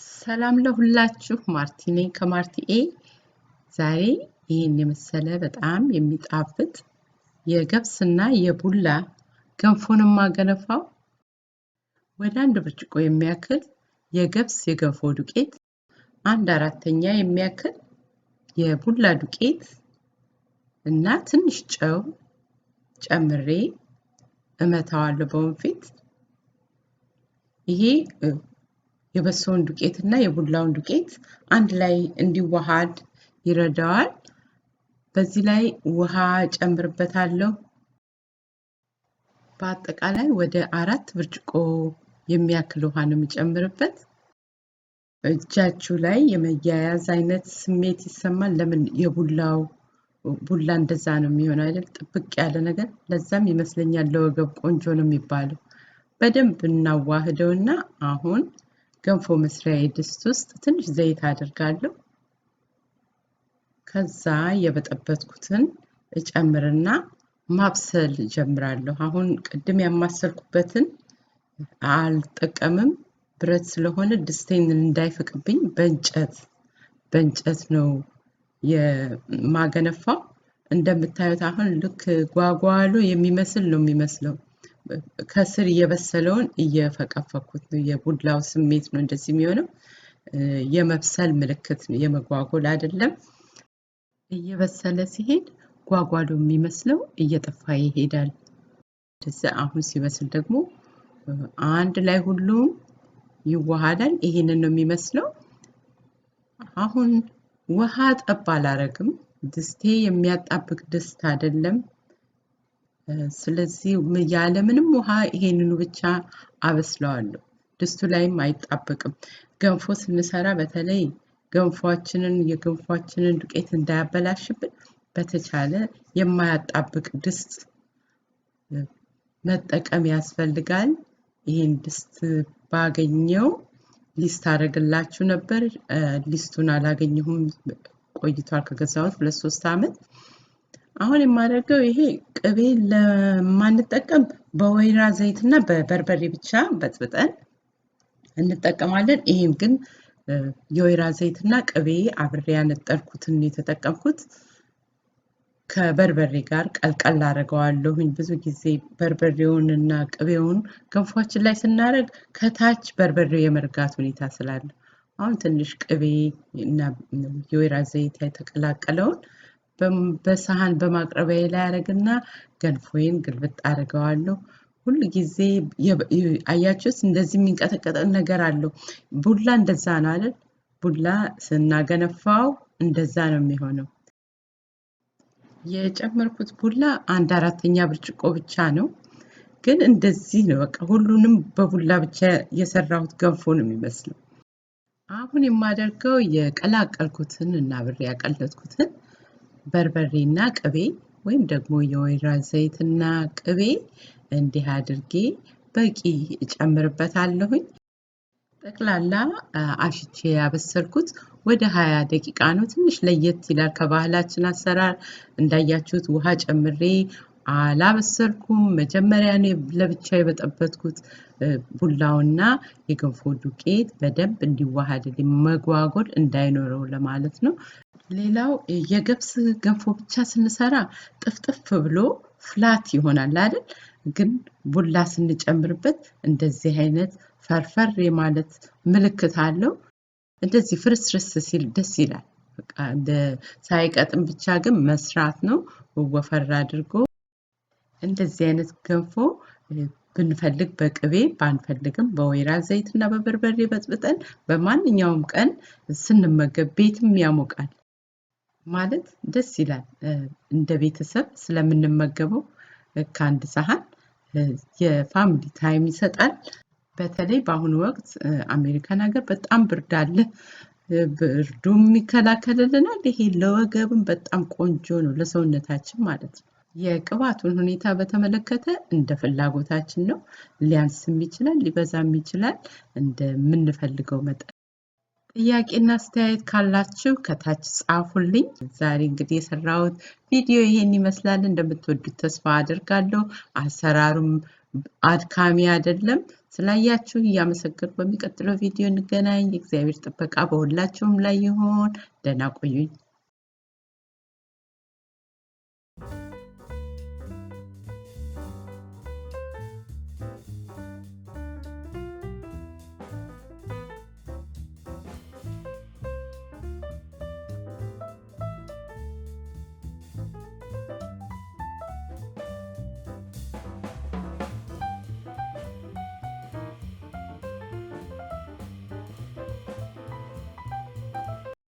ሰላም ለሁላችሁ ማርቲ ነኝ ከማርቲ ኤ ዛሬ ይሄን የመሰለ በጣም የሚጣፍጥ የገብስና የቡላ ገንፎን ማገነፋው ወደ አንድ ብርጭቆ የሚያክል የገብስ የገንፎ ዱቄት 1/4ኛ የሚያክል የቡላ ዱቄት እና ትንሽ ጨው ጨምሬ እመታዋለሁ በወንፊት ይሄ የበሶውን ዱቄትና የቡላውን ዱቄት አንድ ላይ እንዲዋሃድ ይረዳዋል በዚህ ላይ ውሃ ጨምርበታለሁ በአጠቃላይ ወደ 4 ብርጭቆ የሚያክል ውሃ ነው የምጨምርበት እጃችሁ ላይ የመያያዝ አይነት ስሜት ይሰማል ለምን የቡላው ቡላ እንደዛ ነው የሚሆነው አይደል ጥብቅ ያለ ነገር ለዛም ይመስለኛል ለወገብ ቆንጆ ነው የሚባለው በደንብ እናዋህደውና አሁን ገንፎ መስሪያ ድስት ውስጥ ትንሽ ዘይት አድርጋለሁ ከዛ የበጠበጥኩትን እጨምርና ማብሰል ጀምራለሁ አሁን ቅድም ያማሰልኩበትን አልጠቀምም ብረት ስለሆነ ድስቴን እንዳይፈቅብኝ በእንጨት ነው የማገነፋው እንደምታዩት አሁን ልክ ጓጓሎ የሚመስል ነው የሚመስለው ከስር የበሰለውን እየፈቀፈኩት ነው የቡላው ስሜት ነው እንደዚህ የሚሆነው የመብሰል ምልክት የመጓጎል አይደለም እየበሰለ ሲሄድ ጓጓሎ የሚመስለው እየጠፋ ይሄዳል እንደዛ አሁን ሲበስል ደግሞ አንድ ላይ ሁሉም ይዋሃዳል ይሄንን ነው የሚመስለው አሁን ውሃ ጠብ አላረግም ድስቴ የሚያጣብቅ ድስት አይደለም ስለዚህ ያለ ምንም ውሃ ይሄንኑ ብቻ አበስለዋለሁ ድስቱ ላይም አይጣበቅም ገንፎ ስንሰራ በተለይ የገንፎአችንን ዱቄት እንዳያበላሽብን በተቻለ የማያጣብቅ ድስት መጠቀም ያስፈልጋል ይሄን ድስት ባገኘው ሊስት አደርግላችሁ ነበር ሊስቱን አላገኘሁም ቆይቷል ከገዛሁት 2-3 አመት አሁን የማደርገው ይሄ ቅቤ ለማንጠቀም በወይራ ዘይትና በበርበሬ ብቻ በጥብጠን እንጠቀማለን ይሄም ግን የወይራ ዘይትና ቅቤ አብሬ ያነጠርኩትን የተጠቀምኩት ከበርበሬ ጋር ቀልቀል አደርገዋለሁኝ ብዙ ጊዜ በርበሬውንና ቅቤውን ገንፎአችን ላይ ስናደርግ ከታች በርበሬው የመርጋት ሁኔታ ስላለ አሁን ትንሽ ቅቤ እና የወይራ ዘይት የተቀላቀለውን በሳህን በማቅረቢያ ላይ አረግና ገንፎዬን ግልብጥ አደርገዋለሁ ሁሉ ጊዜ አያችሁት እንደዚህ የሚንቀጠቀጥ ነገር አለው ቡላ እንደዛ ነው አይደል ቡላ ስናገነፋው እንደዛ ነው የሚሆነው የጨመርኩት ቡላ 1/4ኛ ብርጭቆ ብቻ ነው ግን እንደዚህ ነው በቃ ሁሉንም በቡላ ብቻ የሰራሁት ገንፎ ነው የሚመስለው አሁን የማደርገው የቀላቀልኩትን እና ብሬ ያቀለጥኩትን በርበሬና ቅቤ ወይም ደግሞ የወይራ ዘይትና ቅቤ እንዲህ አድርጌ በቂ እጨምርበታለሁኝ ጠቅላላ አሽቼ ያበሰልኩት ወደ 20 ደቂቃ ነው ትንሽ ለየት ይላል ከባህላችን አሰራር እንዳያችሁት ውሃ ጨምሬ አላበሰልኩም መጀመሪያ ነው ለብቻ የበጠበጥኩት ቡላውና የገንፎ ዱቄት በደንብ እንዲዋሃድልኝ መጓጎል እንዳይኖረው ለማለት ነው ሌላው የገብስ ገንፎ ብቻ ስንሰራ ጥፍጥፍ ብሎ ፍላት ይሆናል አይደል ግን ቡላ ስንጨምርበት እንደዚህ አይነት ፈርፈር የማለት ምልክት አለው እንደዚህ ፍርስርስ ሲል ደስ ይላል በቃ እንደ ሳይቀጥም ብቻ ግን መስራት ነው ወፈር አድርጎ እንደዚህ አይነት ገንፎ ብንፈልግ በቅቤ ባንፈልግም በወይራ ዘይትና በበርበሬ በጥብጠን በማንኛውም ቀን ስንመገብ ቤትም ያሞቃል ማለት ደስ ይላል እንደ ቤተሰብ ስለምንመገበው ከአንድ ሳህን የፋሚሊ ታይም ይሰጣል በተለይ በአሁኑ ወቅት አሜሪካን ሀገር በጣም ብርድ አለ ብርዱም ይከላከልልናል ይሄ ለወገብም በጣም ቆንጆ ነው ለሰውነታችን ማለት ነው የቅባቱን ሁኔታ በተመለከተ እንደ ፍላጎታችን ነው ሊያንስም ይችላል ሊበዛም ይችላል እንደምንፈልገው መጠን ጥያቄና አስተያየት ካላችሁ ከታች ጻፉልኝ ዛሬ እንግዲህ የሰራሁት ቪዲዮ ይሄን ይመስላል እንደምትወዱት ተስፋ አደርጋለሁ አሰራሩም አድካሚ አይደለም ስላያችሁ እያመሰገንኩ በሚቀጥለው ቪዲዮ እንገናኝ እግዚአብሔር ጥበቃ በሁላችሁም ላይ ይሁን ደህና ቆዩኝ